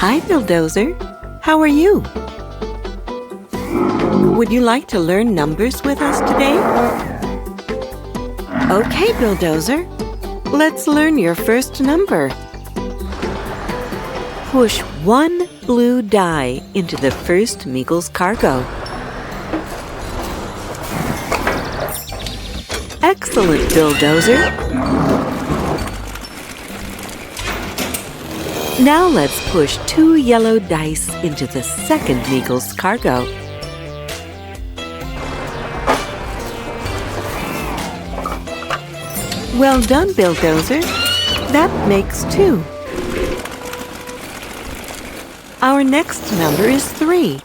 Hi, Billdozer. How are you? Would you like to learn numbers with us today? Okay, Billdozer. Let's learn your first number. Push one blue die into the first Meagle's cargo. Excellent, Billdozer. Now let's push 2 yellow dice into the second Meagle's cargo. Well done, Billdozer. That makes 2. Our next number is 3.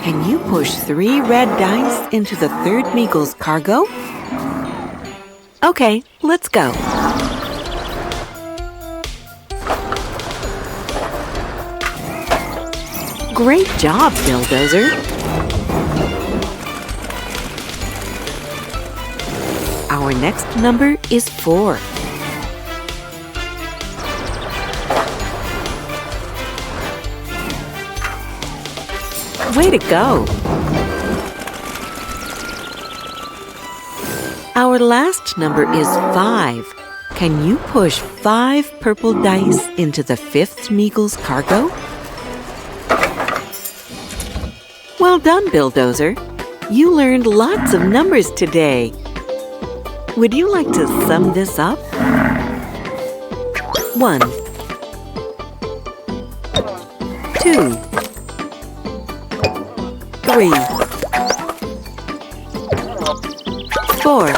Can you push 3 red dice into the third Meagle's cargo? Okay, let's go. Great job, Billdozer. Our next number is 4. Way to go! Our last number is 5. Can you push 5 purple dice into the fifth Meagle's cargo? Well done, Billdozer. You learned lots of numbers today. Would you like to sum this up? 1, 2, 3, 4,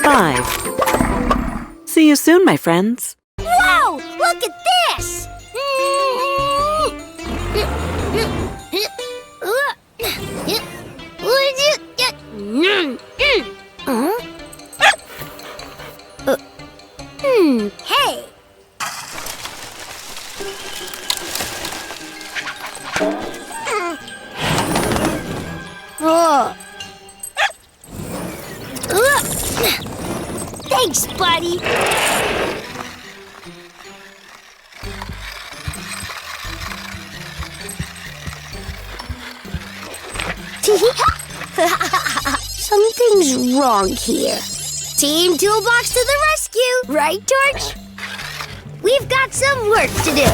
5. See you soon, my friends. Whoa! Look at this! Hey! Thanks, buddy. Something's wrong here. Team Toolbox to the rescue! Right, Torch? We've got some work to do.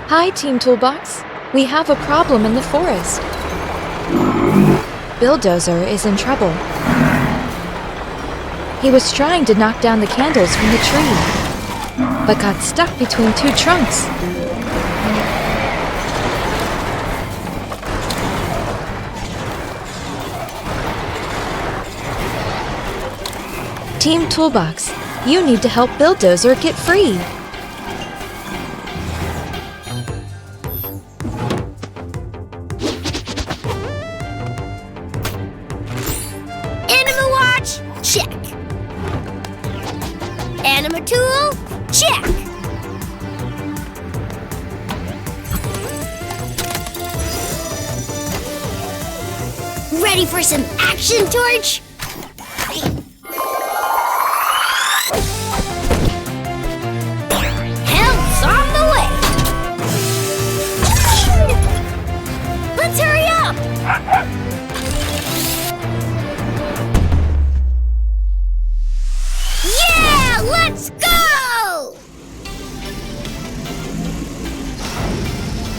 Hi, Team Toolbox. We have a problem in the forest. Billdozer is in trouble. He was trying to knock down the candles from the tree, but got stuck between 2 trunks. Team Toolbox, you need to help Billdozer get free. Anima watch, check. Anima tool, check. Ready for some action, Torch? Help's on the way. Let's hurry up. Yeah, let's go!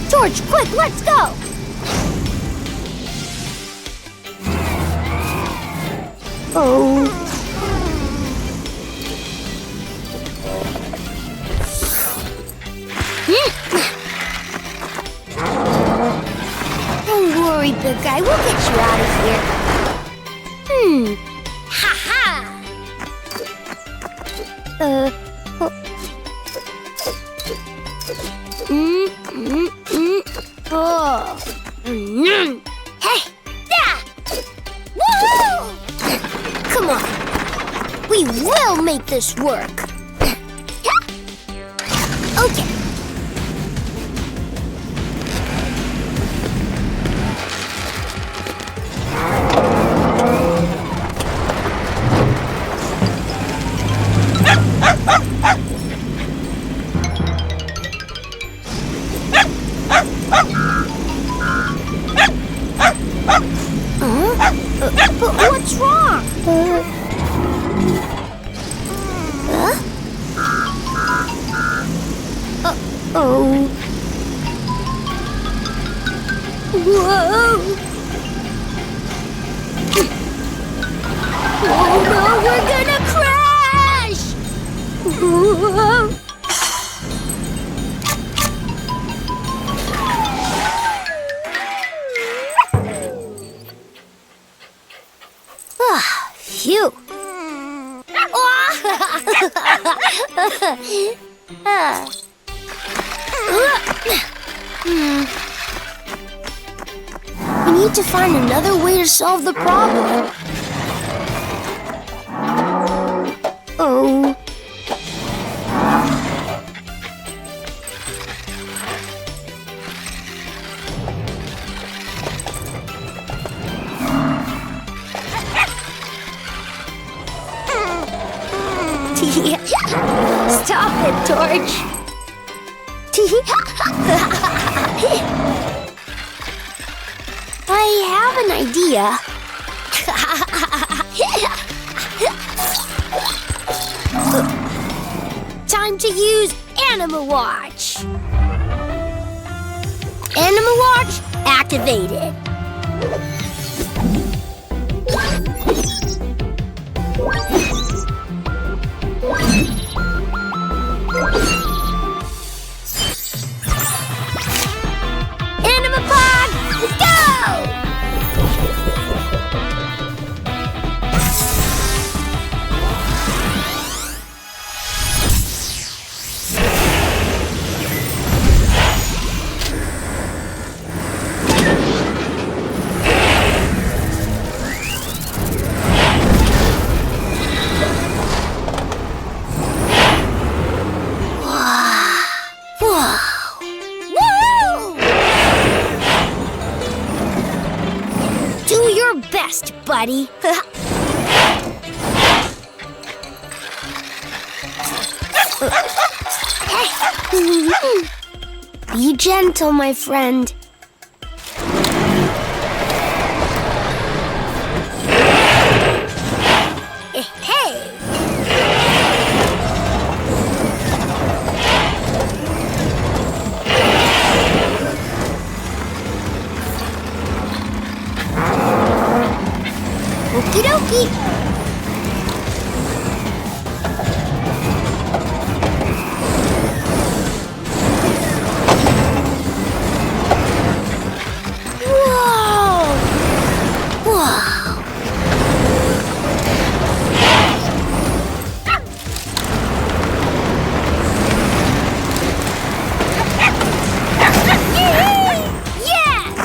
Torch, quick, let's go! Oh. Don't worry, big guy, we'll get you out of here. Ha-ha! Oh. Hey! Yeah! Woohoo! Come on. We will make this work. Okay. Whoa! Oh no, we're gonna crash! Whoa! Phew! We need to find another way to solve the problem. Oh. Stop it, Torch! I have an idea. Time to use AnimaWatch. AnimaWatch activated. AnimaPod, go! Best, buddy. Be gentle, my friend. Hey! Okie dokie. Whoa! Whoa! Yes!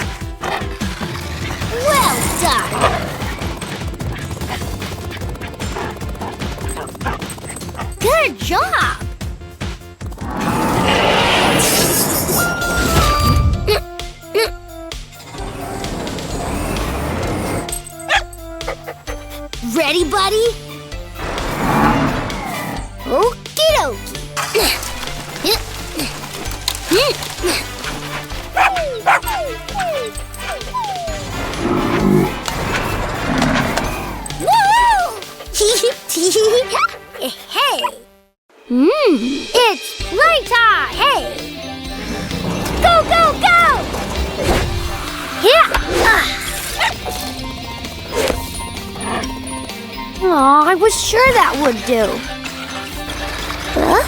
Well done! Good job! Ready, buddy? Okie dokie. Hey! It's right time! Hey! Go, go, go! Yeah! Aw, I was sure that would do. Huh?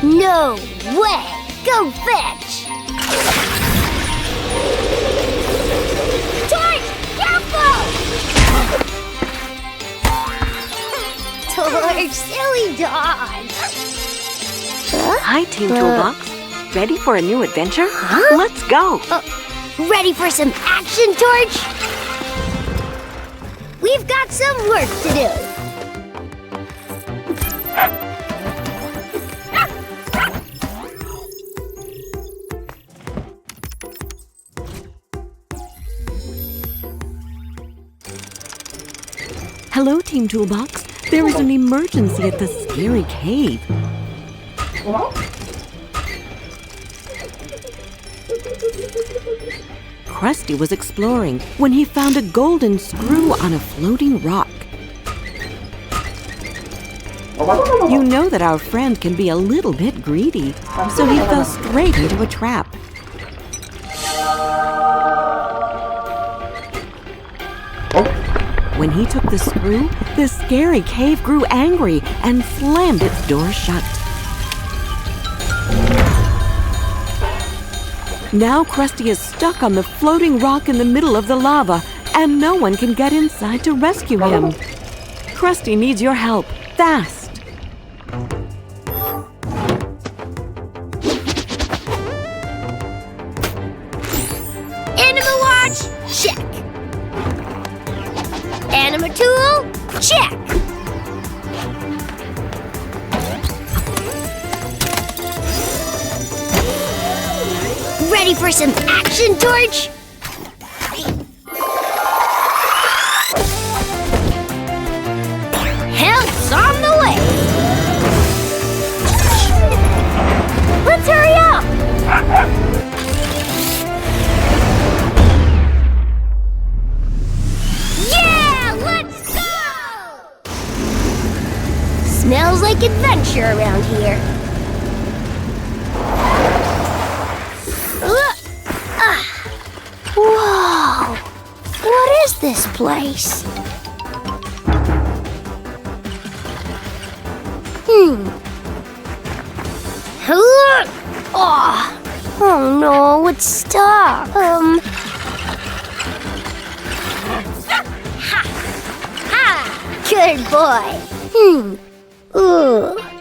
No way! Go fetch! Torch! Careful! Torch, silly dog! Huh? Hi, Team Toolbox. Ready for a new adventure? Huh? Let's go! Ready for some action, Torch? We've got some work to do. Hello, Team Toolbox. There is an emergency at the scary cave. Krusty was exploring when he found a golden screw on a floating rock. You know that our friend can be a little bit greedy, so he fell straight into a trap. When he took the screw, the scary cave grew angry and slammed its door shut. Now Krusty is stuck on the floating rock in the middle of the lava, and no one can get inside to rescue him. Krusty needs your help, fast! Anima watch, check. Anima tool, check. Ready for some action, Torch? Help's on the way. Let's hurry up. Yeah, let's go! Smells like adventure around here. Whoa! What is this place? Oh no, it's stuck. Good boy.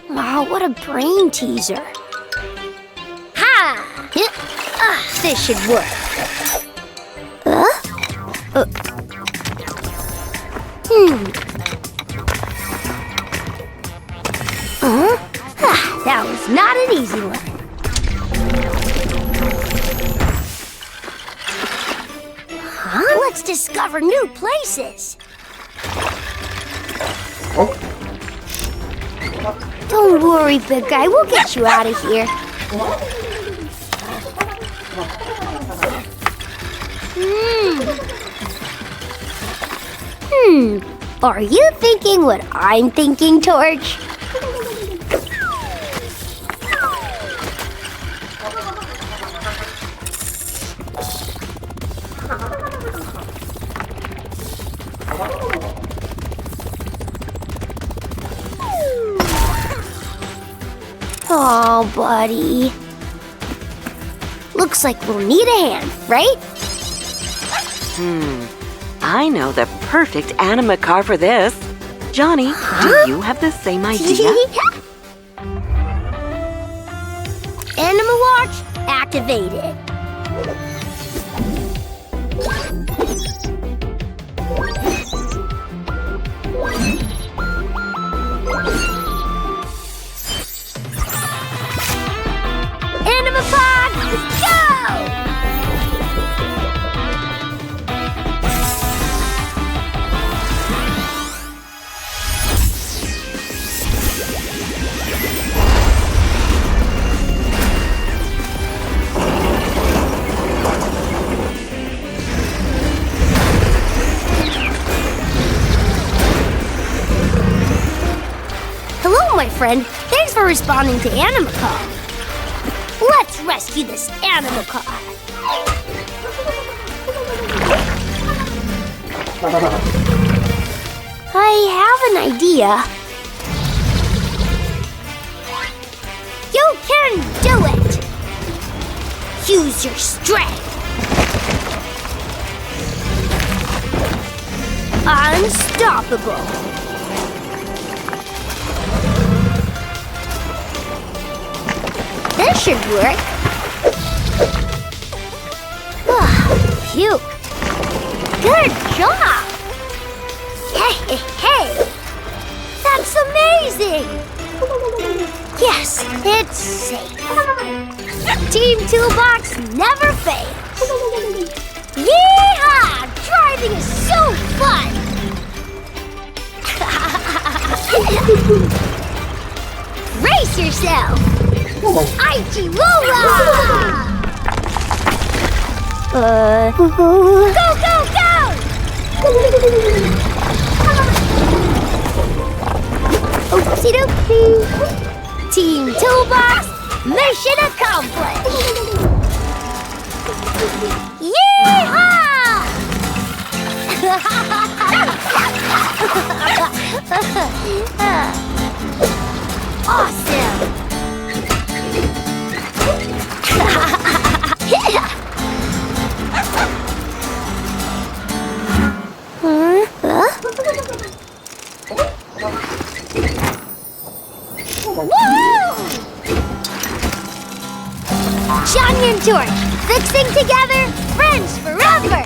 Wow, what a brain teaser. Ha! This should work. That was not an easy one. Let's discover new places. Don't worry, big guy. We'll get you out of here. Are you thinking what I'm thinking, Torch? Oh, buddy. Looks like we'll need a hand, right? I know the perfect AnimaCar for this. Johnny, do you have the same idea? Anima watch activated. AnimaPod, go! Hello, my friend. Thanks for responding to AnimaCar. Let's rescue this AnimaCar. I have an idea. You can do it! Use your strength. Unstoppable. This should work. Phew. Good job. Hey. That's amazing. Yes, it's safe. Team Toolbox never fails. Yeehaw! Driving is so fun. Race yourself. Aichiwola! Go! Oopsie doopsie. Team Toolbox, mission accomplished. Yeehaw! Awesome! Johnny and Torch, fixing together, friends forever!